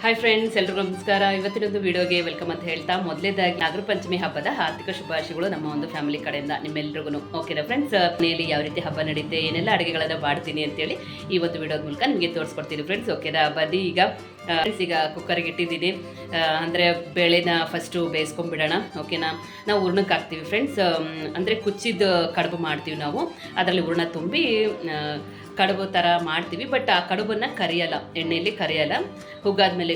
Hi friends, ಎಲ್ರಿಗೂ ನಮಸ್ಕಾರ. ಇವತ್ತಿನೊಂದು ವಿಡಿಯೋಗೆ ವೆಲ್ಕಮ್ ಅಂತ ಹೇಳ್ತಾ ಮೊದಲೇದಾಗಿ ನಾಗರ ಪಂಚಮಿ ಹಬ್ಬದ ಹಾರ್ದಿಕ ಶುಭಾಶಯಗಳು ನಮ್ಮ ಒಂದು ಫ್ಯಾಮಿಲಿ ಕಡೆಯಿಂದ ನಿಮ್ಮೆಲ್ರಿಗೂ. ಓಕೆನಾ ಫ್ರೆಂಡ್ಸ್, ಮನೆಯಲ್ಲಿ ಯಾವ ರೀತಿ ಹಬ್ಬ ನಡೀತೆ, ಏನೆಲ್ಲ ಅಡುಗೆಗಳನ್ನು ಮಾಡ್ತೀನಿ ಅಂತೇಳಿ ಈ ಒಂದು ವಿಡಿಯೋದ ಮೂಲಕ ನಿಮಗೆ ತೋರಿಸ್ಕೊಡ್ತೀನಿ ಫ್ರೆಂಡ್ಸ್. ಓಕೆನಾ, ಬನ್ನಿ ಈಗ ಕುಕ್ಕರ್ಗೆ ಇಟ್ಟಿದ್ದೀನಿ. ಅಂದರೆ ಬೇಳೆನ ಫಸ್ಟು ಬೇಯಿಸ್ಕೊಂಡ್ಬಿಡೋಣ. ಓಕೆನಾ, ನಾವು ಹೂರ್ಣಕ್ಕೆ ಹಾಕ್ತೀವಿ ಫ್ರೆಂಡ್ಸ್. ಅಂದರೆ ಕುಚ್ಚಿದ ಕಡುಬು ಮಾಡ್ತೀವಿ ನಾವು. ಅದರಲ್ಲಿ ಹೂರ್ಣ ತುಂಬಿ ಕಡುಬು ಥರ ಮಾಡ್ತೀವಿ. ಬಟ್ ಆ ಕಡುಬನ್ನು ಕರಿಯಲ್ಲ, ಎಣ್ಣೆಯಲ್ಲಿ ಕರಿಯಲ್ಲ. ಹುಗ್ಗಾದ್ಮೇಲೆ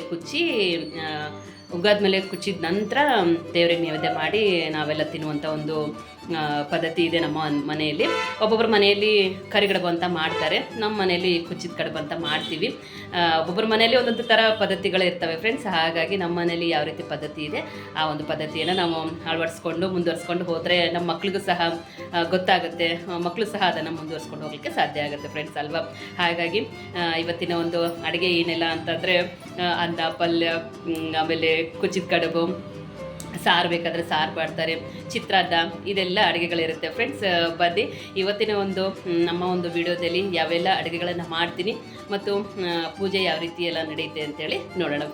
ಕುಚ್ಚಿದ ನಂತರ ದೇವರಿಗೆ ನೈವೇದ್ಯ ಮಾಡಿ ನಾವೆಲ್ಲ ತಿನ್ನುವಂಥ ಒಂದು ಪದ್ಧತಿ ಇದೆ ನಮ್ಮ ಮನೆಯಲ್ಲಿ. ಒಬ್ಬೊಬ್ಬರ ಮನೆಯಲ್ಲಿ ಕರಿಗಡುಬು ಅಂತ ಮಾಡ್ತಾರೆ, ನಮ್ಮ ಮನೆಯಲ್ಲಿ ಕುಚ್ಚಿದ ಕಡುಬು ಅಂತ ಮಾಡ್ತೀವಿ. ಒಬ್ಬೊಬ್ಬರ ಮನೆಯಲ್ಲಿ ಒಂದೊಂದು ಥರ ಪದ್ಧತಿಗಳು ಇರ್ತವೆ ಫ್ರೆಂಡ್ಸ್. ಹಾಗಾಗಿ ನಮ್ಮ ಮನೆಯಲ್ಲಿ ಯಾವ ರೀತಿ ಪದ್ಧತಿ ಇದೆ ಆ ಒಂದು ಪದ್ಧತಿಯನ್ನು ನಾವು ಅಳವಡಿಸ್ಕೊಂಡು ಮುಂದುವರಿಸ್ಕೊಂಡು ಹೋದರೆ ನಮ್ಮ ಮಕ್ಳಿಗೂ ಸಹ ಗೊತ್ತಾಗುತ್ತೆ, ಮಕ್ಕಳು ಸಹ ಅದನ್ನು ಮುಂದುವರಿಸ್ಕೊಂಡು ಹೋಗಲಿಕ್ಕೆ ಸಾಧ್ಯ ಆಗುತ್ತೆ ಫ್ರೆಂಡ್ಸ್ ಅಲ್ವಾ. ಹಾಗಾಗಿ ಇವತ್ತಿನ ಒಂದು ಅಡುಗೆ ಏನೆಲ್ಲ ಅಂತಂದರೆ ಅನ್ನ, ಪಲ್ಯ, ಆಮೇಲೆ ಕುಚ್ಚಿದ ಕಡುಬು, ಸಾರು ಬೇಕಾದರೆ ಸಾರು ಮಾಡ್ತಾರೆ, ಚಿತ್ರಾನ್ನ, ಇದೆಲ್ಲ ಅಡುಗೆಗಳಿರುತ್ತೆ ಫ್ರೆಂಡ್ಸ್. ಬನ್ನಿ ಇವತ್ತಿನ ಒಂದು ನಮ್ಮ ಒಂದು ವಿಡಿಯೋದಲ್ಲಿ ಯಾವೆಲ್ಲ ಅಡುಗೆಗಳನ್ನು ಮಾಡ್ತೀನಿ ಮತ್ತು ಪೂಜೆ ಯಾವ ರೀತಿ ಎಲ್ಲ ನಡೆಯುತ್ತೆ ಅಂತೇಳಿ ನೋಡೋಣ.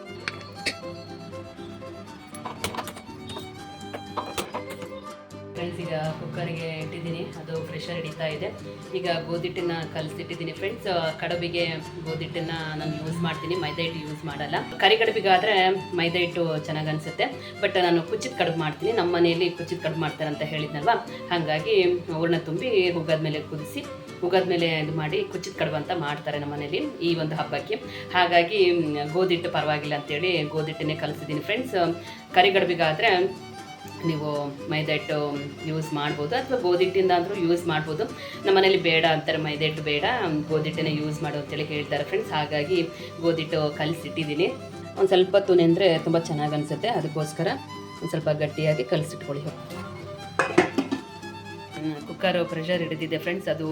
ಫ್ರೆಂಡ್ಸ್, ಈಗ ಕುಕ್ಕರ್ಗೆ ಇಟ್ಟಿದ್ದೀನಿ, ಅದು ಪ್ರೆಷರ್ ಹಿಡಿತಾ ಇದೆ. ಈಗ ಗೋಧಿಟ್ಟನ್ನು ಕಲಿಸಿಟ್ಟಿದ್ದೀನಿ ಫ್ರೆಂಡ್ಸ್. ಕಡುಬಿಗೆ ಗೋಧಿಟ್ಟನ್ನು ನಾನು ಯೂಸ್ ಮಾಡ್ತೀನಿ, ಮೈದಾ ಹಿಟ್ಟು ಯೂಸ್ ಮಾಡಲ್ಲ. ಕರಿಗಡುಬಿಗಾದರೆ ಮೈದಾ ಹಿಟ್ಟು ಚೆನ್ನಾಗಿ ಅನಿಸುತ್ತೆ. ಬಟ್ ನಾನು ಕುಚ್ಚಿದ ಕಡುಬು ಮಾಡ್ತೀನಿ, ನಮ್ಮ ಮನೆಯಲ್ಲಿ ಕುಚ್ಚಿದ ಕಡುಬು ಮಾಡ್ತಾರೆ ಅಂತ ಹೇಳಿದ್ನಲ್ವ. ಹಾಗಾಗಿ ಹೂರ್ಣ ತುಂಬಿ ಹುಗ್ಗಾದ್ಮೇಲೆ ಕುದಿಸಿ ಹುಗ್ಗಾದ್ಮೇಲೆ ಇದು ಮಾಡಿ ಕುಚ್ಚಿದ ಕಡುಬು ಅಂತ ಮಾಡ್ತಾರೆ ನಮ್ಮ ಮನೇಲಿ ಈ ಒಂದು ಹಬ್ಬಕ್ಕೆ. ಹಾಗಾಗಿ ಗೋಧಿಟ್ಟು ಪರವಾಗಿಲ್ಲ ಅಂತೇಳಿ ಗೋಧಿಟ್ಟನ್ನೇ ಕಲಿಸಿದ್ದೀನಿ ಫ್ರೆಂಡ್ಸ್. ಕರಿಗಡುಬಿಗಾದರೆ ನೀವು ಮೈದಾ ಹಿಟ್ಟು ಯೂಸ್ ಮಾಡ್ಬೋದು ಅಥವಾ ಗೋಧಿಟ್ಟಿಂದ ಅಂದರೂ ಯೂಸ್ ಮಾಡ್ಬೋದು. ನಮ್ಮ ಮನೇಲಿ ಬೇಡ ಅಂತಾರೆ, ಮೈದಾ ಹಿಟ್ಟು ಬೇಡ, ಗೋಧಿಟ್ಟನ್ನೇ ಯೂಸ್ ಮಾಡು ಅಂತೇಳಿ ಹೇಳ್ತಾರೆ ಫ್ರೆಂಡ್ಸ್. ಹಾಗಾಗಿ ಗೋಧಿಟ್ಟು ಕಲಿಸಿಟ್ಟಿದ್ದೀನಿ. ಒಂದು ಸ್ವಲ್ಪ ಹೊತ್ತು ನೆಂದರೆ ತುಂಬ ಚೆನ್ನಾಗಿ ಅನಿಸುತ್ತೆ, ಅದಕ್ಕೋಸ್ಕರ ಒಂದು ಸ್ವಲ್ಪ ಗಟ್ಟಿಯಾಗಿ ಕಲಿಸಿಟ್ಕೊಳ್ಳಿ. ಕುಕ್ಕರು ಪ್ರೆಷರ್ ಹಿಡಿದಿದೆ ಫ್ರೆಂಡ್ಸ್, ಅದು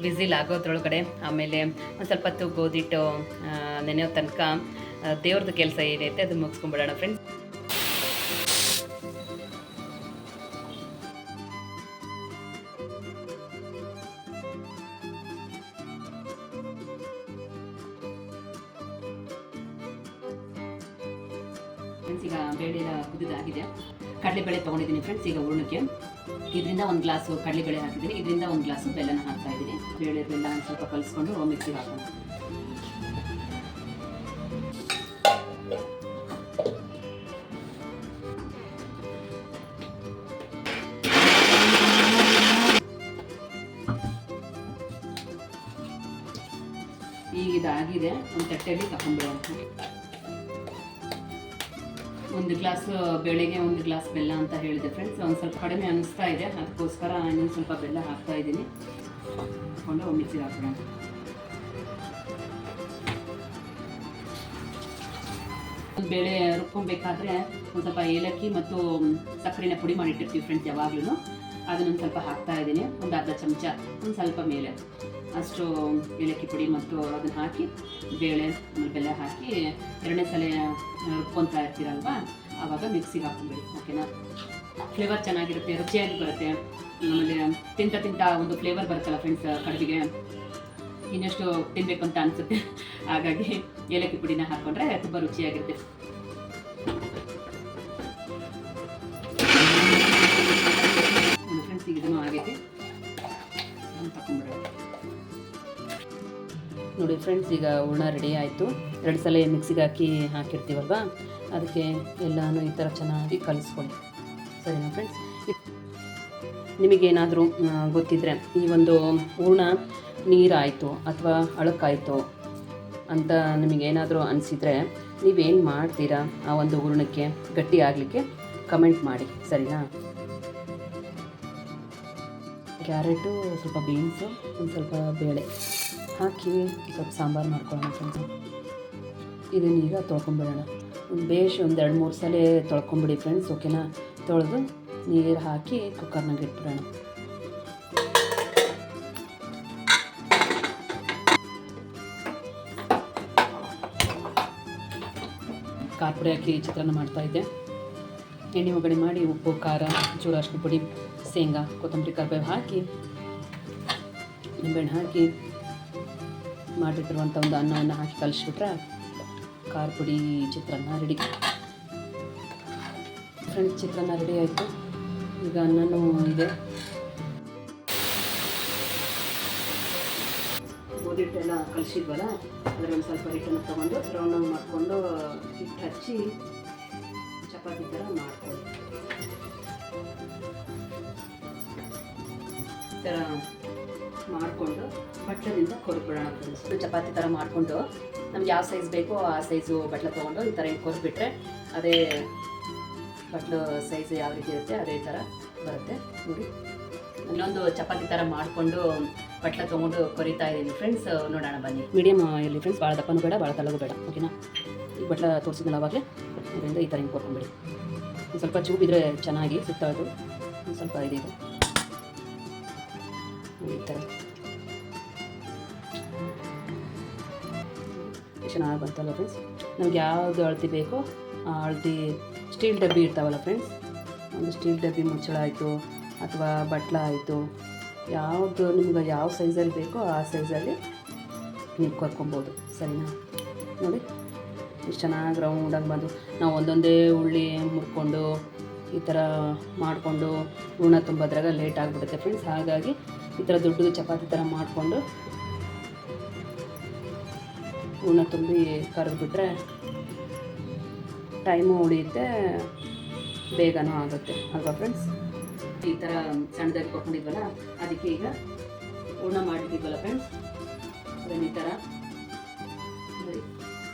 ವಿಸಿಲ್ ಆಗೋದ್ರೊಳಗಡೆ ಆಮೇಲೆ ಒಂದು ಸ್ವಲ್ಪ ಹೊತ್ತು ಗೋಧಿಟ್ಟು ನೆನೆಯೋ ತನಕ ದೇವ್ರದ್ದು ಕೆಲಸ ಏನೈತೆ ಅದು ಮುಗಿಸ್ಕೊಂಡ್ಬಿಡೋಣ ಫ್ರೆಂಡ್ಸ್. ಫ್ರೆಂಡ್ಸ್, ಈಗ ಬೇಳೆ ಕುದಿದಾಗಿದೆ. ಕಡಲೆಬೇಳೆ ತೊಗೊಂಡಿದ್ದೀನಿ ಫ್ರೆಂಡ್ಸ್. ಈಗ ಹೂರ್ಣಕ್ಕೆ ಇದರಿಂದ ಒಂದು ಗ್ಲಾಸು ಕಡಲೆಬೇಳೆ ಹಾಕಿದ್ದೀನಿ, ಇದರಿಂದ ಒಂದು ಗ್ಲಾಸು ಬೆಲ್ಲನ ಹಾಕ್ತಾ ಇದ್ದೀನಿ. ಬೇಳೆ ಬೆಲ್ಲ ಒಂದು ಸ್ವಲ್ಪ ಕಲಿಸ್ಕೊಂಡು ಮಿಕ್ಸಿಗೆ ಹಾಕೋಣ. ಈಗ ಇದಾಗಿದೆ, ಒಂದು ತಟ್ಟೆಯಲ್ಲಿ ತಗೊಂಡ್ಬಿಡೋಣ. ಒಂದು ಗ್ಲಾಸ್ ಬೇಳೆಗೆ ಒಂದು ಗ್ಲಾಸ್ ಬೆಲ್ಲ ಅಂತ ಹೇಳಿದೆ ಫ್ರೆಂಡ್ಸ್. ಒಂದು ಸ್ವಲ್ಪ ಕಡಿಮೆ ಅನ್ನಿಸ್ತಾ ಇದೆ, ಅದಕ್ಕೋಸ್ಕರ ಇನ್ನೊಂದು ಸ್ವಲ್ಪ ಬೆಲ್ಲ ಹಾಕ್ತಾ ಇದ್ದೀನಿ. ಹಾಕ್ಕೊಂಡು ಮಿಕ್ಸಿಗೆ ಹಾಕೋಣ. ಬೇಳೆ ರುಬ್ಕೊಬೇಕಾದ್ರೆ ಒಂದು ಸ್ವಲ್ಪ ಏಲಕ್ಕಿ ಮತ್ತು ಸಕ್ಕರೆನ ಪುಡಿ ಮಾಡಿಟ್ಟಿರ್ತೀವಿ ಫ್ರೆಂಡ್ಸ್ ಯಾವಾಗಲೂ. ಅದನ್ನೊಂದು ಸ್ವಲ್ಪ ಹಾಕ್ತಾ ಇದ್ದೀನಿ, ಒಂದು ಅರ್ಧ ಚಮಚ, ಒಂದು ಸ್ವಲ್ಪ ಮೇಲೆ ಅಷ್ಟು ಏಲಕ್ಕಿ ಪುಡಿ ಮತ್ತು ಅದನ್ನು ಹಾಕಿ ಬೇಳೆ ಆಮೇಲೆ ಬೆಲ್ಲ ಹಾಕಿ ಎರಡನೇ ಸಲ ರುಬ್ಕೊತಾ ಇರ್ತೀರಲ್ವ, ಆವಾಗ ಮಿಕ್ಸಿಗೆ ಹಾಕ್ಕೊಂಬಿಡಿ. ಓಕೆನಾ, ಫ್ಲೇವರ್ ಚೆನ್ನಾಗಿರುತ್ತೆ, ರುಚಿಯಾಗಿ ಬರುತ್ತೆ. ಆಮೇಲೆ ತಿಂತ ಒಂದು ಫ್ಲೇವರ್ ಬರುತ್ತಲ್ಲ ಫ್ರೆಂಡ್ಸ್ ಕಡುಬಿಗೆ, ಇನ್ನಷ್ಟು ತಿನ್ನಬೇಕು ಅಂತ ಅನಿಸುತ್ತೆ. ಹಾಗಾಗಿ ಏಲಕ್ಕಿ ಪುಡಿನ ಹಾಕ್ಕೊಂಡ್ರೆ ತುಂಬ ರುಚಿಯಾಗಿರುತ್ತೆ. ಫ್ರೆಂಡ್ಸ್, ಈಗ ಇದನ್ನು ಆಗೈತೆ, ತಗೊಂಡ್ಬಿಡೋಣ. ನೋಡಿ ಫ್ರೆಂಡ್ಸ್, ಈಗ ಹೂರ್ಣ ರೆಡಿ ಆಯಿತು. 2 ಸಲ ಮಿಕ್ಸಿಗೆ ಹಾಕಿರ್ತೀವಲ್ವ, ಅದಕ್ಕೆ ಎಲ್ಲನೂ ಈ ಥರ ಚೆನ್ನಾಗಿ ಕಲಿಸ್ಕೊಳ್ಳಿ. ಸರಿನಾ ಫ್ರೆಂಡ್ಸ್? ನಿಮಗೇನಾದರೂ ಗೊತ್ತಿದ್ದರೆ ಈ ಒಂದು ಹೂರ್ಣ ನೀರಾಯಿತು ಅಥವಾ ಅಳುಕಾಯಿತು ಅಂತ ನಿಮಗೇನಾದರೂ ಅನಿಸಿದರೆ ನೀವೇನು ಮಾಡ್ತೀರಾ ಆ ಒಂದು ಹೂರ್ಣಕ್ಕೆ ಗಟ್ಟಿ ಆಗಲಿಕ್ಕೆ ಕಮೆಂಟ್ ಮಾಡಿ, ಸರಿನಾ? ಕ್ಯಾರೆಟು, ಸ್ವಲ್ಪ ಬೀನ್ಸು, ಒಂದು ಸ್ವಲ್ಪ ಬೇಳೆ ಹಾಕಿ ಸ್ವಲ್ಪ ಸಾಂಬಾರು ಮಾಡ್ಕೊಳ್ಳೋಣ ಫ್ರೆಂಡ್ಸ್. ಇದನ್ನೀಗ ತೊಳ್ಕೊಂಬಿಡೋಣ. ಒಂದು 2-3 ಸಲ ತೊಳ್ಕೊಂಬಿಡಿ ಫ್ರೆಂಡ್ಸ್. ಓಕೆನಾ, ತೊಳೆದು ನೀರು ಹಾಕಿ ಕುಕ್ಕರ್ನಾಗ ಇಟ್ಬಿಡೋಣ. ಖಾರ ಪುಡಿ ಹಾಕಿ ಚಿತ್ರಾನ್ನ ಮಾಡ್ತಾಯಿದ್ದೆ. ಎಣ್ಣೆ ಒಗ್ಗರಣೆ ಮಾಡಿ ಉಪ್ಪು, ಖಾರ, ಚೂರು ಅರಿಶಿನ ಪುಡಿ, ಶೇಂಗಾ, ಕೊತ್ತಂಬರಿ, ಕರಿಬೇವು ಹಾಕಿ ನಿಂಬೆಹಣ್ಣು ಹಾಕಿ ಮಾಡಿಟ್ಟಿರುವಂಥ ಒಂದು ಅನ್ನವನ್ನು ಹಾಕಿ ಕಲಿಸ್ಬಿಟ್ರೆ ಖಾರ ಪುಡಿ ಚಿತ್ರಾನ್ನ ರೆಡಿ. ಫ್ರೆಂಡ್ಸ್, ಚಿತ್ರಾನ್ನ ರೆಡಿ ಆಯಿತು. ಈಗ ಅನ್ನನೂ ಇದೆ. ಗೋಧಿ ಹಿಟ್ಟೆಲ್ಲ ಕಲಿಸಿದ್ವಲ್ಲ, ಅದರಲ್ಲಿ ಒಂದು ಸ್ವಲ್ಪ ಹಿಟ್ಟನ್ನು ತೊಗೊಂಡು ರೌಂಡ್ ಮಾಡಿಕೊಂಡು ಹಿಟ್ಟು ಹಚ್ಚಿ ಚಪಾತಿ ಥರ ಮಾಡ್ಕೊಳ್ಳಿ. ಈ ಥರ ಮಾಡಿಕೊಂಡು ಬಟ್ಲದಿಂದ ಕೊರ್ಬಿಡೋಣ ಫ್ರೆಂಡ್ಸ್. ಚಪಾತಿ ಥರ ಮಾಡಿಕೊಂಡು ನಮ್ಗೆ ಯಾವ ಸೈಜ್ ಬೇಕೋ ಆ ಸೈಜು ಬಟ್ಲ ತೊಗೊಂಡು ಈ ಥರ ಹಿಂಗೆ ಕೊರ್ಬಿಟ್ರೆ ಅದೇ ಬಟ್ಲು ಸೈಜ್ ಯಾವ ರೀತಿ ಇರುತ್ತೆ ಅದೇ ಥರ ಬರುತ್ತೆ ನೋಡಿ. ಇನ್ನೊಂದು ಚಪಾತಿ ಥರ ಮಾಡಿಕೊಂಡು ಬಟ್ಲ ತೊಗೊಂಡು ಕೊರಿತಾ ಇದ್ದೀನಿ ಫ್ರೆಂಡ್ಸ್. ನೋಡೋಣ ಬನ್ನಿ. ಮೀಡಿಯಮ್ ಇರಲಿ ಫ್ರೆಂಡ್ಸ್, ಭಾಳ ದಪ್ಪನೂ ಬೇಡ, ಭಾಳ ತಳ್ಳಗೂ ಬೇಡ. ಓಕೆನಾ? ಈ ಬಟ್ಲ ತೋರಿಸಿದ್ನಲ್ಲ ಅವಾಗಲೇ, ಅದರಿಂದ ಈ ಥರ ಹಿಂಗೆ ಕೊರ್ಕೊಂಬಿಡಿ. ಒಂದು ಸ್ವಲ್ಪ ಚೂಬಿದ್ರೆ ಚೆನ್ನಾಗಿ ಸುತ್ತೋದು. ಒಂದು ಸ್ವಲ್ಪ ಇದೀಗ ಈ ಥರ ಚೆನ್ನಾಗಿ ಬಂತಲ್ಲ ಫ್ರೆಂಡ್ಸ್. ನಮ್ಗೆ ಯಾವುದು ಅಳತೆ ಬೇಕೋ ಆ ಅಳತೆ ಸ್ಟೀಲ್ ಡಬ್ಬಿ ಇರ್ತಾವಲ್ಲ ಫ್ರೆಂಡ್ಸ್, ಒಂದು ಸ್ಟೀಲ್ ಡಬ್ಬಿ ಮುಚ್ಚಳ ಆಯಿತು ಅಥವಾ ಬಟ್ಲ ಆಯಿತು, ಯಾವುದು ನಿಮ್ಗೆ ಯಾವ ಸೈಜಲ್ಲಿ ಬೇಕೋ ಆ ಸೈಜಲ್ಲಿ ನೀವು ಕೊರ್ಕೊಬೋದು. ಸರಿನಾ? ನೋಡಿ ಇಷ್ಟು ಚೆನ್ನಾಗಿ ರೌಂಡಾಗಿ ಬಂದು ನಾವು ಒಂದೊಂದೇ ಉಳ್ಳಿ ಮುರ್ಕೊಂಡು ಈ ಥರ ಮಾಡಿಕೊಂಡು ಹೂರ್ಣ ತುಂಬೋದ್ರಾಗ ಲೇಟ್ ಆಗಿಬಿಡುತ್ತೆ ಫ್ರೆಂಡ್ಸ್. ಹಾಗಾಗಿ ಈ ಥರ ದೊಡ್ಡದು ಚಪಾತಿ ಥರ ಮಾಡಿಕೊಂಡು ಹೂರ್ಣ ತುಂಬಿ ಕರೆದ್ಬಿಟ್ರೆ ಟೈಮು ಉಳಿಯುತ್ತೆ, ಬೇಗನೂ ಆಗುತ್ತೆ ಅಲ್ವಾ ಫ್ರೆಂಡ್ಸ್? ಈ ಥರ ಸಣ್ಣದಾಗಿ ಕೊಟ್ಕೊಂಡಿದ್ವಲ್ಲ, ಅದಕ್ಕೆ ಈಗ ಹೂರ್ಣ ಮಾಡಿದ್ದೀವಲ್ಲ ಫ್ರೆಂಡ್ಸ್, ಅದನ್ನು ಈ ಥರ ನೋಡಿ,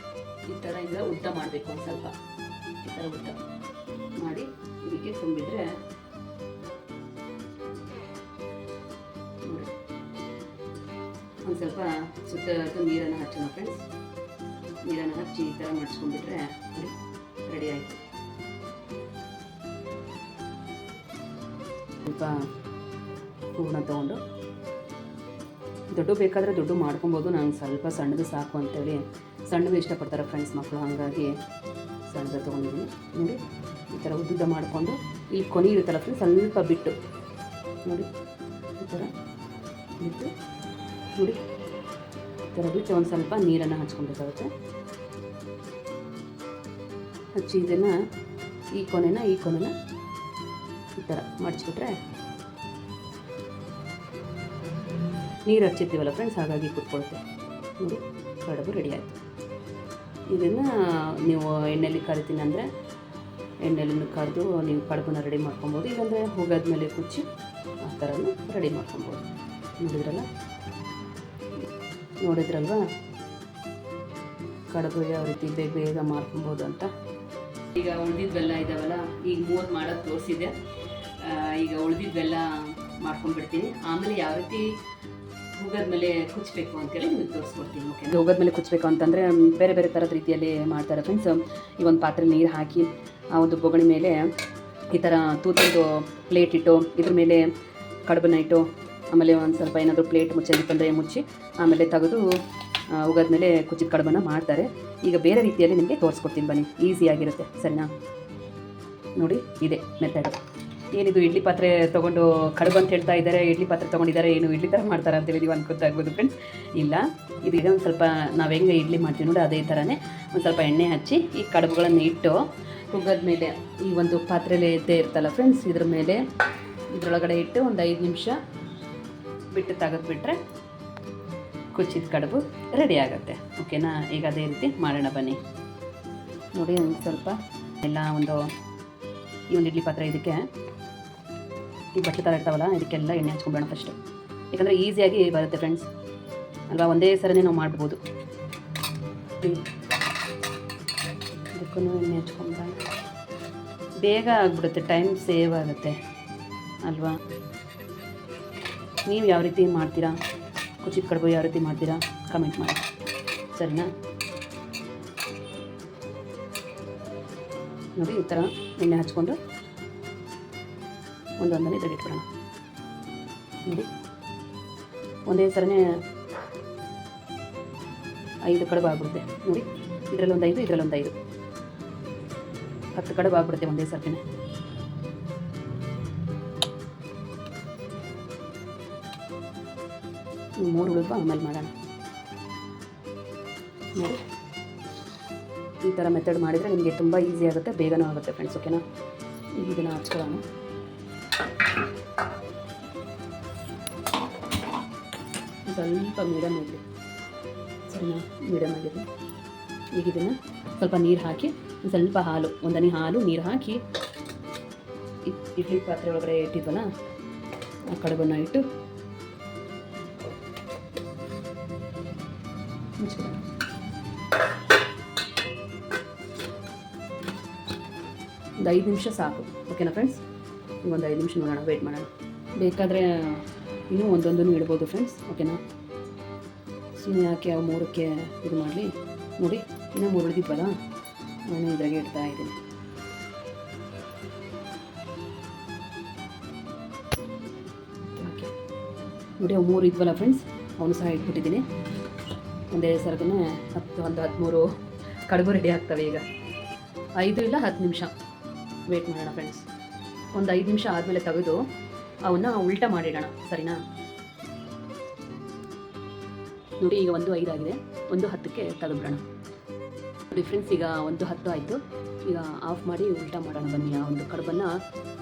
ಈ ಥರ ಈಗ ಉದ್ದ ಮಾಡಬೇಕು. ಒಂದು ಸ್ವಲ್ಪ ಈ ಥರ ಉದ್ದ ಮಾಡಿ ಇದಕ್ಕೆ ತುಂಬಿದರೆ ನೋಡಿ, ಒಂದು ಸ್ವಲ್ಪ ಸುತ್ತ ನೀರನ್ನು ಹಚ್ಚೋಣ ಫ್ರೆಂಡ್ಸ್. ನೀರನ್ನು ಹಚ್ಚಿ ಈ ಥರ ಮಾಡಿಸ್ಕೊಂಡ್ಬಿಟ್ರೆ ನೋಡಿ ರೆಡಿ ಆಯಿತು. ಸ್ವಲ್ಪ ಹೂರ್ಣ ತೊಗೊಂಡು ದೊಡ್ಡ ಬೇಕಾದರೆ ದೊಡ್ಡ ಮಾಡ್ಕೊಬೋದು. ನಂಗೆ ಸ್ವಲ್ಪ ಸಣ್ಣದು ಸಾಕು ಅಂತೇಳಿ ಸಣ್ಣದು ಇಷ್ಟಪಡ್ತಾರೆ ಫ್ರೆಂಡ್ಸ್ ಮಕ್ಕಳು, ಹಾಗಾಗಿ ಸಣ್ಣದು ತೊಗೊಂಡಿದ್ದೀನಿ. ನೋಡಿ ಈ ಥರ ಉದ್ದುದ್ದ ಮಾಡಿಕೊಂಡು ಈ ಕೊನೆ ಇರುತ್ತಲ್ಲ ಫ್ರೆಂಡ್ಸ್, ಸ್ವಲ್ಪ ಬಿಟ್ಟು ನೋಡಿ ಈ ಥರ ಬಿಟ್ಟು ನೋಡಿ ಈ ಥರ ಬಿಟ್ಟು ಒಂದು ಸ್ವಲ್ಪ ನೀರನ್ನು ಹಚ್ಕೊಬೇಕಾಗುತ್ತೆ. ಹಚ್ಚಿ ಇದನ್ನು ಈ ಕೊನೆನ ಈ ಥರ ಮಡಚಿಬಿಟ್ರೆ ನೀರು ಹಚ್ಚಿರ್ತೀವಲ್ಲ ಫ್ರೆಂಡ್ಸ್, ಹಾಗಾಗಿ ಕುತ್ಕೊಳುತ್ತೆ. ನೋಡಿ ಕಡುಬು ರೆಡಿ ಆಯಿತು. ಇದನ್ನು ನೀವು ಎಣ್ಣೆಯಲ್ಲಿ ಕರಿತೀನಿ ಅಂದರೆ ಎಣ್ಣೆಯಲ್ಲಿ ಕರೆದು ನೀವು ಕಡುಬನ್ನ ರೆಡಿ ಮಾಡ್ಕೊಬೋದು, ಇಲ್ಲಾಂದರೆ ಹೋಗೋದ್ಮೇಲೆ ಕುಚ್ಚಿ ಆ ಥರನೂ ರೆಡಿ ಮಾಡ್ಕೊಬೋದು. ನೋಡಿದ್ರಲ್ವಾ ಕಡುಬು ಯಾವ ರೀತಿ ಬೇಗ ಬೇಗ ಮಾಡ್ಕೊಬೋದು ಅಂತ. ಈಗ ಉಳಿದಿದ್ವೆಲ್ಲ ಇದ್ದಾವಲ್ಲ, ಈಗ 3 ಮಾಡೋದು ತೋರಿಸಿದೆ. ಈಗ ಉಳಿದಿದ್ವೆಲ್ಲ ಮಾಡ್ಕೊಂಡ್ಬಿಡ್ತೀನಿ. ಆಮೇಲೆ ಯಾವ ರೀತಿ ಹೋಗೋದ್ಮೇಲೆ ಕುಚ್ಚಬೇಕು ಅಂತೇಳಿ ನಿಮಗೆ ತೋರಿಸ್ಕೊಡ್ತೀನಿ. ಓಕೆ, ಹೋಗೋದ್ಮೇಲೆ ಕುಚ್ಚಬೇಕು ಅಂತಂದರೆ ಬೇರೆ ಬೇರೆ ಥರದ ರೀತಿಯಲ್ಲಿ ಮಾಡ್ತಾರೆ ಫ್ರೆಂಡ್ಸ್. ಈ ಒಂದು ಪಾತ್ರೆ ನೀರು ಹಾಕಿ ಆ ಒಂದು ಬೊಗಣಿ ಮೇಲೆ ಈ ಥರ ತೂತೊಂದು ಪ್ಲೇಟ್ ಇಟ್ಟು ಇದ್ರ ಮೇಲೆ ಕಡುಬನ್ನ ಇಟ್ಟು ಆಮೇಲೆ ಒಂದು ಸ್ವಲ್ಪ ಏನಾದರೂ ಪ್ಲೇಟ್ ಮುಚ್ಚಿತ್ತಂದರೆ ಮುಚ್ಚಿ ಆಮೇಲೆ ತೆಗೆದು ಹೋಗೋದ್ಮೇಲೆ ಕುಚ್ಚಿದ ಕಡುಬನ್ನು ಮಾಡ್ತಾರೆ. ಈಗ ಬೇರೆ ರೀತಿಯಲ್ಲಿ ನಿಮಗೆ ತೋರಿಸ್ಕೊಡ್ತೀನಿ ಬನ್ನಿ, ಈಸಿಯಾಗಿರುತ್ತೆ. ಸರಿನಾ? ನೋಡಿ ಇದೆ ಮೆಥಡ್. ಏನಿದು ಇಡ್ಲಿ ಪಾತ್ರೆ ತೊಗೊಂಡು ಕಡುಬು ಅಂತ ಹೇಳ್ತಾ ಇದ್ದಾರೆ, ಇಡ್ಲಿ ಪಾತ್ರೆ ತೊಗೊಂಡಿದ್ದಾರೆ, ಏನು ಇಡ್ಲಿ ಥರ ಮಾಡ್ತಾರೆ ಅಂತೇಳಿ ನೀವು ಅನ್ಕೊತಾಗ್ಬೋದು ಫ್ರೆಂಡ್ಸ್. ಇಲ್ಲ, ಇದೀಗ ಒಂದು ಸ್ವಲ್ಪ ನಾವು ಹೆಂಗೆ ಇಡ್ಲಿ ಮಾಡ್ತೀವಿ ನೋಡಿ ಅದೇ ಥರನೇ ಒಂದು ಸ್ವಲ್ಪ ಎಣ್ಣೆ ಹಚ್ಚಿ ಈ ಕಡುಬುಗಳನ್ನು ಇಟ್ಟು ಮೇಲೆ ಈ ಒಂದು ಪಾತ್ರೆಯಲ್ಲಿ ಇದ್ದೇ ಇರ್ತಲ್ಲ ಫ್ರೆಂಡ್ಸ್, ಇದ್ರ ಮೇಲೆ ಇದರೊಳಗಡೆ ಇಟ್ಟು ಒಂದು 5 ನಿಮಿಷ ಬಿಟ್ಟು ತೆಗೆದುಬಿಟ್ರೆ ಕುಚ್ಚಿದ ಕಡುಬು ರೆಡಿ ಆಗುತ್ತೆ. ಓಕೆನಾ? ಈಗ ಅದೇ ರೀತಿ ಮಾಡೋಣ ಬನ್ನಿ. ನೋಡಿ ಒಂದು ಸ್ವಲ್ಪ ಎಲ್ಲ ಈ ಒಂದು ಇಡ್ಲಿ ಪಾತ್ರೆ ಇದಕ್ಕೆ ಈ ಬಟ್ಟೆ ಥರ ಇರ್ತಾವಲ್ಲ, ಇದಕ್ಕೆಲ್ಲ ಎಣ್ಣೆ ಹಚ್ಕೊಂಬೇಡ ಫಸ್ಟು, ಯಾಕಂದರೆ ಈಸಿಯಾಗಿ ಬರುತ್ತೆ ಫ್ರೆಂಡ್ಸ್ ಅಲ್ವಾ. ಒಂದೇ ಸರನೇ ನಾವು ಮಾಡ್ಬೋದು. ಇದಕ್ಕೂ ಎಣ್ಣೆ ಹಚ್ಕೊಂಡ್ರೆ ಬೇಗ ಆಗಿಬಿಡುತ್ತೆ, ಟೈಮ್ ಸೇವ್ ಆಗುತ್ತೆ ಅಲ್ವಾ. ನೀವು ಯಾವ ರೀತಿ ಮಾಡ್ತೀರಾ, ಕುಚ್ಚಿದ ಕಡುಬು ಯಾವ ರೀತಿ ಮಾಡ್ತೀರಾ ಕಮೆಂಟ್ ಮಾಡಿ. ಸರಿನಾ? ನೋಡಿ ಈ ಥರ ಎಣ್ಣೆ ಹಚ್ಕೊಂಡು ಒಂದೊಂದನೇ ತೆಗೆದುಬಿಡೋಣ. ನೋಡಿ ಒಂದೇ ಸರನೇ 5 ಕಡುಬು ಆಗ್ಬಿಡುತ್ತೆ. ನೋಡಿ ಇದರಲ್ಲೊಂದು 5, ಇದರಲ್ಲೊಂದು 5, 10 ಕಡುಬು ಆಗ್ಬಿಡುತ್ತೆ ಒಂದೇ ಸರ್ತಿನೇ. ಮೂರು ಉಳಿದು ಆಮೇಲೆ ಮಾಡೋಣ. ನೋಡಿ ಈ ಥರ ಮೆಥಡ್ ಮಾಡಿದರೆ ನಿಮಗೆ ತುಂಬ ಈಸಿ ಆಗುತ್ತೆ, ಬೇಗನೂ ಆಗುತ್ತೆ ಫ್ರೆಂಡ್ಸ್. ಓಕೆನಾ, ಈಗ ಇದನ್ನು ಹಚ್ಕೊಳ್ಳೋಣ. ಸ್ವಲ್ಪ ಮೀಡಿಯಮ್ ಆಗಲಿ, ಸರಿನಾ, ಮೀಡಿಯಮ್ ಆಗಿದೆ. ಈಗ ಇದನ್ನು ಸ್ವಲ್ಪ ನೀರು ಹಾಕಿ, ಸ್ವಲ್ಪ ಹಾಲು, ಒಂದನಿ ಹಾಲು ನೀರು ಹಾಕಿ ಇಡ್ಲಿ ಪಾತ್ರೆ ಒಳಗಡೆ ಇಟ್ಟಿದ್ವಲ್ಲ ಆ ಕಡುಬನ್ನು ಇಟ್ಟು ಒಂದು 5 ನಿಮಿಷ ಸಾಕು. ಓಕೆನಾ ಫ್ರೆಂಡ್ಸ್, ಈಗ ಒಂದು 5 ನಿಮಿಷ ನೋಡೋಣ, ವೆಯ್ಟ್ ಮಾಡೋಣ. ಬೇಕಾದರೆ ಇನ್ನೂ ಒಂದೊಂದನ್ನು ಇಡ್ಬೋದು ಫ್ರೆಂಡ್ಸ್. ಓಕೆನಾ, ಸುಮ್ಮನೆ ಯಾಕೆ ಅವು 3ಕ್ಕೆ ಇದು ಮಾಡಲಿ. ನೋಡಿ, ಇನ್ನೂ 3 ಉಳಿದಿದ್ವಲ್ಲ, ನಾನು ಇದ್ರಾಗೆ ಇಡ್ತಾ ಇದ್ದೀನಿ. ನೋಡಿ, ಅವು 3 ಇದ್ವಲ್ಲ ಫ್ರೆಂಡ್ಸ್, ಅವನು ಸಹ ಇಟ್ಬಿಟ್ಟಿದ್ದೀನಿ. ಒಂದೇ ಸರ್ಗೇ 13 ಕಡುಬು ರೆಡಿ ಆಗ್ತವೆ. ಈಗ 5 ಇಲ್ಲ 10 ನಿಮಿಷ ವೆಯ್ಟ್ ಮಾಡೋಣ ಫ್ರೆಂಡ್ಸ್. ಒಂದು 5 ನಿಮಿಷ ಆದಮೇಲೆ ತೆಗೆದು ಅವನ್ನ ಉಲ್ಟಾ ಮಾಡಿಡೋಣ, ಸರಿನಾ. ನೋಡಿ, ಈಗ 1:05 ಆಗಿದೆ, 1:10ಕ್ಕೆ ತೆಗೆದ್ಬಿಡೋಣ. ನೋಡಿ ಫ್ರೆಂಡ್ಸ್, ಈಗ 1:10 ಆಯಿತು. ಈಗ ಆಫ್ ಮಾಡಿ ಉಲ್ಟಾ ಮಾಡೋಣ ಬನ್ನಿ. ಆ ಒಂದು ಕಡುಬನ್ನು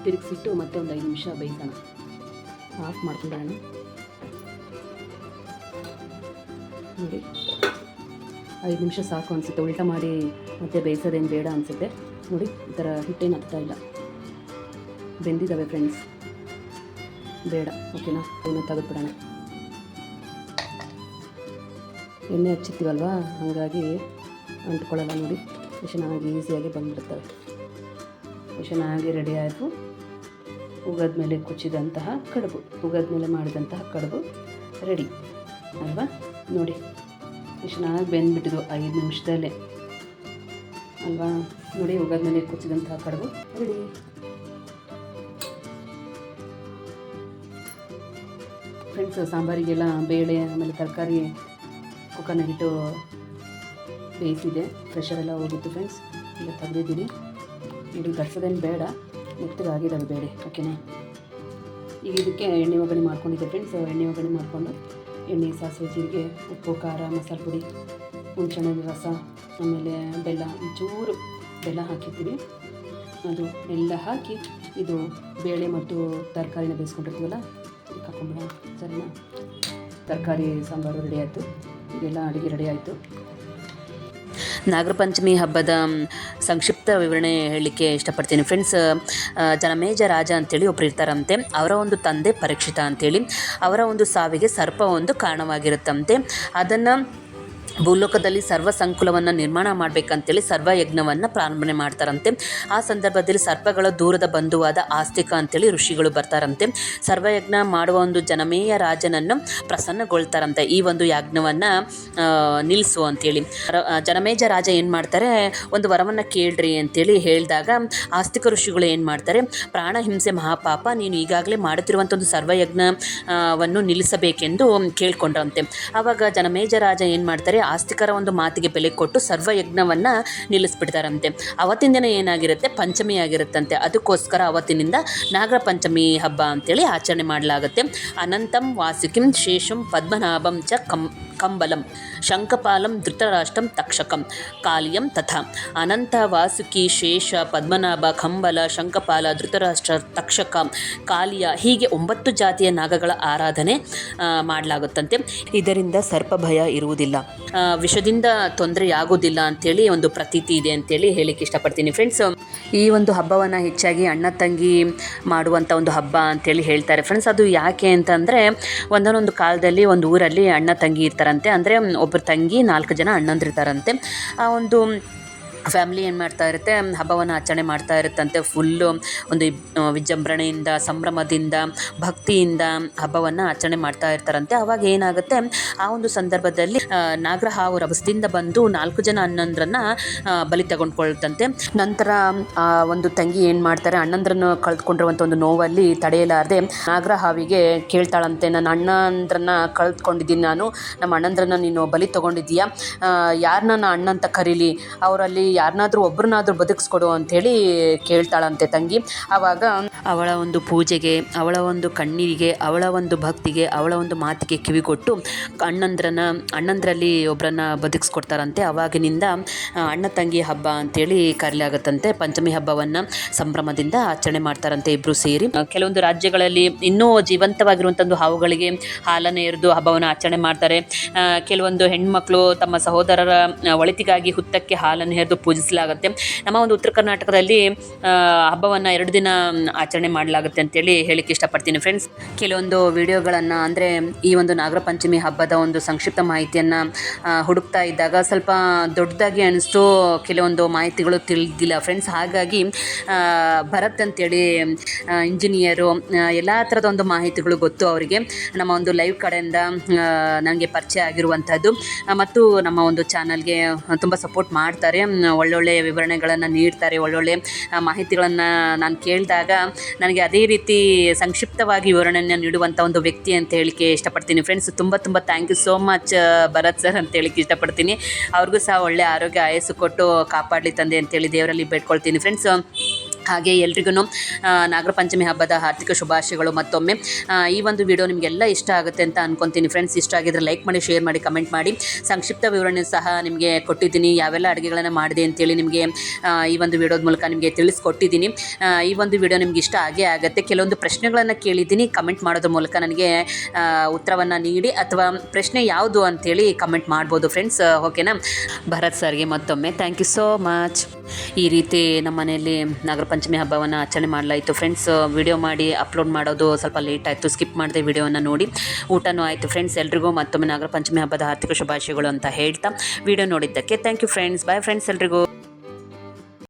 ತಿರುಗಿಸಿಟ್ಟು ಮತ್ತೆ ಒಂದು 5 ನಿಮಿಷ ಬೇಯಿಸೋಣ. ಆಫ್ ಮಾಡ್ಕೊಂಡ್ಬಿಡೋಣ. ನೋಡಿ, 5 ನಿಮಿಷ ಸಾಕು ಅನಿಸುತ್ತೆ. ಉಲ್ಟಾ ಮಾಡಿ ಮತ್ತೆ ಬೇಯಿಸೋದೇನು ಬೇಡ ಅನಿಸುತ್ತೆ. ನೋಡಿ, ಈ ಥರ ಹಿಟ್ಟೇನು ಹತ್ತಾ ಇಲ್ಲ, ಬೆಂದಿದ್ದಾವೆ ಫ್ರೆಂಡ್ಸ್, ಬೇಡ. ಓಕೆನಾ, ಅವನ್ನ ತೆಗೆದ್ಬಿಡೋಣ. ಎಣ್ಣೆ ಹಚ್ಚಿರ್ತೀವಲ್ವ, ಹಾಗಾಗಿ ಅಂಟ್ಕೊಳ್ಳಲ್ಲ. ನೋಡಿ, ಚೆನ್ನಾಗಿ ಈಸಿಯಾಗಿ ಬಂದುಬಿಡ್ತವೆ. ಚೆನ್ನಾಗಿ ರೆಡಿ ಆಯಿತು. ಉಗದ ಮೇಲೆ ಕುಚ್ಚಿದಂತಹ ಕಡುಬು, ಉಗದ ಮೇಲೆ ಮಾಡಿದಂತಹ ಕಡುಬು ರೆಡಿ ಅಲ್ವಾ. ನೋಡಿ, ಚೆನ್ನಾಗಿ ಬೆಂದ್ಬಿಟ್ಟಿದ್ದು 5 ನಿಮಿಷದಲ್ಲೇ ಅಲ್ವಾ. ನೋಡಿ, ಉಗದ ಮೇಲೆ ಕುಚ್ಚಿದಂತಹ ಕಡುಬು ರೆಡಿ. ಫ್ರೆಂಡ್ಸ್, ಸಾಂಬಾರಿಗೆಲ್ಲ ಬೇಳೆ ಆಮೇಲೆ ತರಕಾರಿ ಕುಕ್ಕರ್ನಾಗಿಟ್ಟು ಬೇಯಿಸಿದೆ. ಪ್ರೆಷರೆಲ್ಲ ಹೋಗಿತ್ತು ಫ್ರೆಂಡ್ಸ್. ಈಗ ತೆಗೆದಿದ್ದೀನಿ. ನೋಡಿ, ಗಡ್ಸೋದೇನು ಬೇಡ, ಮೆತ್ತಗಾಗಿದ್ದಾವೆ ಬೇಳೆ. ಓಕೆನಾ, ಈಗ ಇದಕ್ಕೆ ಎಣ್ಣೆ ಒಗ್ಗರಣೆ ಮಾಡ್ಕೊಂಡಿದ್ದೆ ಫ್ರೆಂಡ್ಸ್. ಎಣ್ಣೆ ಒಗ್ಗರಣೆ ಮಾಡಿಕೊಂಡು ಎಣ್ಣೆ, ಸಾಸಿವೆ, ಜೀರಿಗೆ, ಉಪ್ಪು, ಖಾರ, ಮಸಾಲೆ ಪುಡಿ, ಹುಣಸೆಹಣ್ಣಿನ ರಸ, ಆಮೇಲೆ ಬೆಲ್ಲ, ಒಂಚೂರು ಬೆಲ್ಲ ಹಾಕಿರ್ತೀವಿ. ಅದು ಎಲ್ಲ ಹಾಕಿ ಇದು ಬೇಳೆ ಮತ್ತು ತರಕಾರಿನ ಬೇಯಿಸ್ಕೊಂಡಿರ್ತೀವಲ್ಲ, ಇದಕ್ಕೆ ಹಾಕೊಂಡ್ಬಿಡೋಣ, ಸರಿನಾ. ತರಕಾರಿ ಸಾಂಬಾರು ರೆಡಿ ಆಯಿತು. ಇದೆಲ್ಲ ಅಡುಗೆ ರೆಡಿ ಆಯಿತು. ನಾಗರ ಪಂಚಮಿ ಹಬ್ಬದ ಸಂಕ್ಷಿಪ್ತ ವಿವರಣೆ ಹೇಳಲಿಕ್ಕೆ ಇಷ್ಟಪಡ್ತೀನಿ ಫ್ರೆಂಡ್ಸ್. ಜನಮೇಜ ರಾಜ ಅಂತೇಳಿ ಒಬ್ಬರು ಇರ್ತಾರಂತೆ. ಅವರ ಒಂದು ತಂದೆ ಪರೀಕ್ಷಿತ ಅಂತೇಳಿ, ಅವರ ಒಂದು ಸಾವಿಗೆ ಸರ್ಪ ಒಂದು ಕಾರಣವಾಗಿರುತ್ತಂತೆ. ಅದನ್ನು ಭೂಲೋಕದಲ್ಲಿ ಸರ್ವ ಸಂಕುಲವನ್ನು ನಿರ್ಮಾಣ ಮಾಡಬೇಕಂತೇಳಿ ಸರ್ವಯಜ್ಞವನ್ನು ಪ್ರಾರಂಭನೆ ಮಾಡ್ತಾರಂತೆ. ಆ ಸಂದರ್ಭದಲ್ಲಿ ಸರ್ಪಗಳ ದೂರದ ಬಂಧುವಾದ ಆಸ್ತಿಕ ಅಂತೇಳಿ ಋಷಿಗಳು ಬರ್ತಾರಂತೆ. ಸರ್ವಯಜ್ಞ ಮಾಡುವ ಒಂದು ಜನಮೇಯ ರಾಜನನ್ನು ಪ್ರಸನ್ನಗೊಳ್ತಾರಂತೆ, ಈ ಒಂದು ಯಜ್ಞವನ್ನು ನಿಲ್ಲಿಸು ಅಂತೇಳಿ. ಜನಮೇಜ ರಾಜ ಏನು ಮಾಡ್ತಾರೆ, ಒಂದು ವರವನ್ನು ಕೇಳ್ರಿ ಅಂತೇಳಿ ಹೇಳಿದಾಗ ಆಸ್ತಿಕ ಋಷಿಗಳು ಏನು ಮಾಡ್ತಾರೆ, ಪ್ರಾಣ ಹಿಂಸೆ ಮಹಾಪಾಪ, ನೀನು ಈಗಾಗಲೇ ಮಾಡುತ್ತಿರುವಂಥ ಒಂದು ಸರ್ವಯಜ್ಞವನ್ನು ನಿಲ್ಲಿಸಬೇಕೆಂದು ಕೇಳ್ಕೊಂಡ್ರಂತೆ. ಆವಾಗ ಜನಮೇಜ ರಾಜ ಏನು ಮಾಡ್ತಾರೆ, ಆಸ್ತಿಕರ ಒಂದು ಮಾತಿಗೆ ಬೆಲೆ ಕೊಟ್ಟು ಸರ್ವಯಜ್ಞವನ್ನು ನಿಲ್ಲಿಸ್ಬಿಡ್ತಾರಂತೆ. ಅವತ್ತಿನ ದಿನ ಏನಾಗಿರುತ್ತೆ, ಪಂಚಮಿ ಆಗಿರುತ್ತಂತೆ. ಅದಕ್ಕೋಸ್ಕರ ಅವತ್ತಿನಿಂದ ನಾಗರ ಪಂಚಮಿ ಹಬ್ಬ ಅಂತೇಳಿ ಆಚರಣೆ ಮಾಡಲಾಗುತ್ತೆ. ಅನಂತಂ ವಾಸುಕಿಂ ಶೇಷಂ ಪದ್ಮನಾಭಂ ಚ ಕಂಬಲಂ ಶಂಖಪಾಲಂ ಧೃತರಾಷ್ಟ್ರಂ ತಕ್ಷಕಂ ಕಾಲಿಯಂ ತಥಾ. ಅನಂತ, ವಾಸುಕಿ, ಶೇಷ, ಪದ್ಮನಾಭ, ಕಂಬಲ, ಶಂಖಪಾಲ, ಧೃತರಾಷ್ಟ್ರ, ತಕ್ಷಕ, ಕಾಲಿಯ, ಹೀಗೆ 9 ಜಾತಿಯ ನಾಗಗಳ ಆರಾಧನೆ ಮಾಡಲಾಗುತ್ತಂತೆ. ಇದರಿಂದ ಸರ್ಪ ಭಯ ಇರುವುದಿಲ್ಲ, ವಿಷದಿಂದ ತೊಂದರೆಯಾಗೋದಿಲ್ಲ ಅಂಥೇಳಿ ಒಂದು ಪ್ರತೀತಿ ಇದೆ ಅಂತೇಳಿ ಹೇಳಿಕ್ಕೆ ಇಷ್ಟಪಡ್ತೀನಿ ಫ್ರೆಂಡ್ಸ್. ಈ ಒಂದು ಹಬ್ಬವನ್ನು ಹೆಚ್ಚಾಗಿ ಅಣ್ಣ ತಂಗಿ ಮಾಡುವಂಥ ಒಂದು ಹಬ್ಬ ಅಂತೇಳಿ ಹೇಳ್ತಾರೆ ಫ್ರೆಂಡ್ಸ್. ಅದು ಯಾಕೆ ಅಂತಂದರೆ, ಒಂದೊಂದು ಕಾಲದಲ್ಲಿ ಒಂದು ಊರಲ್ಲಿ ಅಣ್ಣ ತಂಗಿ ಇರ್ತಾರಂತೆ. ಅಂದರೆ ಒಬ್ಬರು ತಂಗಿ 4 ಜನ ಅಣ್ಣಂದಿರ್ತಾರಂತೆ. ಆ ಒಂದು ಫ್ಯಾಮ್ಲಿ ಏನು ಮಾಡ್ತಾ ಇರುತ್ತೆ, ಹಬ್ಬವನ್ನು ಆಚರಣೆ ಮಾಡ್ತಾ ಇರುತ್ತಂತೆ. ಫುಲ್ಲು ಒಂದು ವಿಜೃಂಭಣೆಯಿಂದ, ಸಂಭ್ರಮದಿಂದ, ಭಕ್ತಿಯಿಂದ ಹಬ್ಬವನ್ನು ಆಚರಣೆ ಮಾಡ್ತಾ ಇರ್ತಾರಂತೆ. ಆವಾಗ ಏನಾಗುತ್ತೆ, ಆ ಒಂದು ಸಂದರ್ಭದಲ್ಲಿ ನಾಗರ ಹಾವು ರಭಸದಿಂದ ಬಂದು 4 ಜನ ಅಣ್ಣಂದ್ರನ್ನು ಬಲಿ ತಗೊಂಡ್ಕೊಳ್ತಂತೆ. ನಂತರ ಆ ಒಂದು ತಂಗಿ ಏನು ಮಾಡ್ತಾರೆ, ಅಣ್ಣಂದ್ರನ್ನು ಕಳೆದುಕೊಂಡಿರುವಂಥ ಒಂದು ನೋವಲ್ಲಿ ತಡೆಯಲಾರದೆ ನಾಗರ ಹಾವಿಗೆ ಕೇಳ್ತಾಳಂತೆ, ನನ್ನ ಅಣ್ಣಂದ್ರನ್ನ ಕಳೆದುಕೊಂಡಿದ್ದೀನಿ ನಾನು, ನಮ್ಮ ಅಣ್ಣಂದ್ರನ್ನ ನೀನು ಬಲಿ ತೊಗೊಂಡಿದ್ದೀಯಾ, ಯಾರು ನನ್ನ ಅಣ್ಣ ಅಂತ ಕರೀಲಿ, ಅವರಲ್ಲಿ ಯಾರನ್ನಾದ್ರೂ ಒಬ್ರನ್ನಾದ್ರೂ ಬದುಕಿಸ್ಕೊಡು ಅಂಥೇಳಿ ಕೇಳ್ತಾಳಂತೆ ತಂಗಿ. ಆವಾಗ ಅವಳ ಒಂದು ಪೂಜೆಗೆ, ಅವಳ ಒಂದು ಕಣ್ಣೀರಿಗೆ, ಅವಳ ಒಂದು ಭಕ್ತಿಗೆ, ಅವಳ ಒಂದು ಮಾತಿಗೆ ಕಿವಿಗೊಟ್ಟು ಅಣ್ಣಂದ್ರಲ್ಲಿ ಒಬ್ಬರನ್ನ ಬದುಕಿಸ್ಕೊಡ್ತಾರಂತೆ. ಆವಾಗಿನಿಂದ ಅಣ್ಣ ತಂಗಿ ಹಬ್ಬ ಅಂತೇಳಿ ಕರೆಯಲಾಗುತ್ತಂತೆ. ಪಂಚಮಿ ಹಬ್ಬವನ್ನು ಸಂಭ್ರಮದಿಂದ ಆಚರಣೆ ಮಾಡ್ತಾರಂತೆ ಇಬ್ಬರು ಸೇರಿ. ಕೆಲವೊಂದು ರಾಜ್ಯಗಳಲ್ಲಿ ಇನ್ನೂ ಜೀವಂತವಾಗಿರುವಂಥ ಹಾವುಗಳಿಗೆ ಹಾಲನ್ನು ಎರೆದು ಹಬ್ಬವನ್ನು ಆಚರಣೆ ಮಾಡ್ತಾರೆ. ಕೆಲವೊಂದು ಹೆಣ್ಮಕ್ಳು ತಮ್ಮ ಸಹೋದರರ ಒಳಿತಿಗಾಗಿ ಹುತ್ತಕ್ಕೆ ಹಾಲನ್ನು ಎರೆದು ಪೂಜಿಸಲಾಗುತ್ತೆ. ನಮ್ಮ ಒಂದು ಉತ್ತರ ಕರ್ನಾಟಕದಲ್ಲಿ ಹಬ್ಬವನ್ನು 2 ದಿನ ಆಚರಣೆ ಮಾಡಲಾಗುತ್ತೆ ಅಂತೇಳಿ ಹೇಳಿಕ್ಕೆ ಇಷ್ಟಪಡ್ತೀನಿ ಫ್ರೆಂಡ್ಸ್. ಕೆಲವೊಂದು ವಿಡಿಯೋಗಳನ್ನು ಅಂದರೆ ಈ ಒಂದು ನಾಗರ ಪಂಚಮಿ ಹಬ್ಬದ ಒಂದು ಸಂಕ್ಷಿಪ್ತ ಮಾಹಿತಿಯನ್ನು ಹುಡುಕ್ತಾ ಇದ್ದಾಗ ಸ್ವಲ್ಪ ದೊಡ್ಡದಾಗಿ ಅನಿಸ್ತು, ಕೆಲವೊಂದು ಮಾಹಿತಿಗಳು ತಿಳಿದಿಲ್ಲ ಫ್ರೆಂಡ್ಸ್. ಹಾಗಾಗಿ ಭರತ್ ಅಂತೇಳಿ ಇಂಜಿನಿಯರು, ಎಲ್ಲ ಥರದ ಒಂದು ಮಾಹಿತಿಗಳು ಗೊತ್ತು ಅವರಿಗೆ. ನಮ್ಮ ಒಂದು ಲೈವ್ ಕಡೆಯಿಂದ ನನಗೆ ಪರಿಚಯ ಆಗಿರುವಂಥದ್ದು ಮತ್ತು ನಮ್ಮ ಒಂದು ಚಾನಲ್ಗೆ ತುಂಬ ಸಪೋರ್ಟ್ ಮಾಡ್ತಾರೆ. ಒಳ್ಳೊಳ್ಳೆಯ ವಿವರಣೆಗಳನ್ನು ನೀಡ್ತಾರೆ. ಒಳ್ಳೊಳ್ಳೆ ಮಾಹಿತಿಗಳನ್ನು ನಾನು ಕೇಳಿದಾಗ ನನಗೆ ಅದೇ ರೀತಿ ಸಂಕ್ಷಿಪ್ತವಾಗಿ ವಿವರಣೆಯನ್ನು ನೀಡುವಂಥ ಒಂದು ವ್ಯಕ್ತಿ ಅಂತ ಹೇಳಿಕ್ಕೆ ಇಷ್ಟಪಡ್ತೀನಿ ಫ್ರೆಂಡ್ಸ್. ತುಂಬ ತುಂಬ thank you so much Bharat sir ಅಂತ ಹೇಳಿಕ್ಕೆ ಇಷ್ಟಪಡ್ತೀನಿ. ಅವ್ರಿಗೂ ಸಹ ಒಳ್ಳೆ ಆರೋಗ್ಯ ಆಯಸ್ಸು ಕೊಟ್ಟು ಕಾಪಾಡಲಿ ತಂದೆ ಅಂತೇಳಿ ದೇವರಲ್ಲಿ ಬೇಡ್ಕೊಳ್ತೀನಿ ಫ್ರೆಂಡ್ಸ್. ಹಾಗೆ ಎಲ್ರಿಗೂ ನಾಗರ ಪಂಚಮಿ ಹಬ್ಬದ ಹಾರ್ದಿಕ ಶುಭಾಶಯಗಳು ಮತ್ತೊಮ್ಮೆ. ಈ ಒಂದು ವಿಡಿಯೋ ನಿಮಗೆಲ್ಲ ಇಷ್ಟ ಆಗುತ್ತೆ ಅಂತ ಅನ್ಕೊತೀನಿ ಫ್ರೆಂಡ್ಸ್. ಇಷ್ಟ ಆಗಿದ್ರೆ ಲೈಕ್ ಮಾಡಿ, ಶೇರ್ ಮಾಡಿ, ಕಮೆಂಟ್ ಮಾಡಿ. ಸಂಕ್ಷಿಪ್ತ ವಿವರಣೆ ಸಹ ನಿಮಗೆ ಕೊಟ್ಟಿದ್ದೀನಿ, ಯಾವೆಲ್ಲ ಅಡುಗೆಗಳನ್ನು ಮಾಡಿದೆ ಅಂತೇಳಿ ನಿಮಗೆ ಈ ಒಂದು ವಿಡಿಯೋದ ಮೂಲಕ ನಿಮಗೆ ತಿಳಿಸ್ಕೊಟ್ಟಿದ್ದೀನಿ. ಈ ಒಂದು ವಿಡಿಯೋ ನಿಮ್ಗೆ ಇಷ್ಟ ಆಗೇ ಆಗುತ್ತೆ. ಕೆಲವೊಂದು ಪ್ರಶ್ನೆಗಳನ್ನು ಕೇಳಿದ್ದೀನಿ, ಕಮೆಂಟ್ ಮಾಡೋದ್ರ ಮೂಲಕ ನನಗೆ ಉತ್ತರವನ್ನು ನೀಡಿ, ಅಥವಾ ಪ್ರಶ್ನೆ ಯಾವುದು ಅಂಥೇಳಿ ಕಮೆಂಟ್ ಮಾಡ್ಬೋದು ಫ್ರೆಂಡ್ಸ್. ಓಕೆನಾ? ಭರತ್ ಸರ್ಗೆ ಮತ್ತೊಮ್ಮೆ ಥ್ಯಾಂಕ್ ಯು ಸೋ ಮಚ್. ಈ ರೀತಿ ನಮ್ಮ ಮನೆಯಲ್ಲಿ ನಾಗರ ಪಂಚಮಿ ಹಬ್ಬವನ್ನು ಆಚರಣೆ ಮಾಡಲಾಯಿತು ಫ್ರೆಂಡ್ಸ್. ವಿಡಿಯೋ ಮಾಡಿ ಅಪ್ಲೋಡ್ ಮಾಡೋದು ಸ್ವಲ್ಪ ಲೇಟ್ ಆಯಿತು, ಸ್ಕಿಪ್ ಮಾಡಿದೆ ವಿಡಿಯೋವನ್ನು ನೋಡಿ. ಊಟನೂ ಆಯಿತು ಫ್ರೆಂಡ್ಸ್. ಎಲ್ರಿಗೂ ಮತ್ತೊಮ್ಮೆ ನಾಗರ ಪಂಚಮಿ ಹಬ್ಬದ ಆರ್ಥಿಕ ಶುಭಾಶಯಗಳು ಅಂತ ಹೇಳ್ತಾ ವಿಡಿಯೋ ನೋಡಿದ್ದಕ್ಕೆ thank you friends. Bye friends ಎಲ್ರಿಗೂ.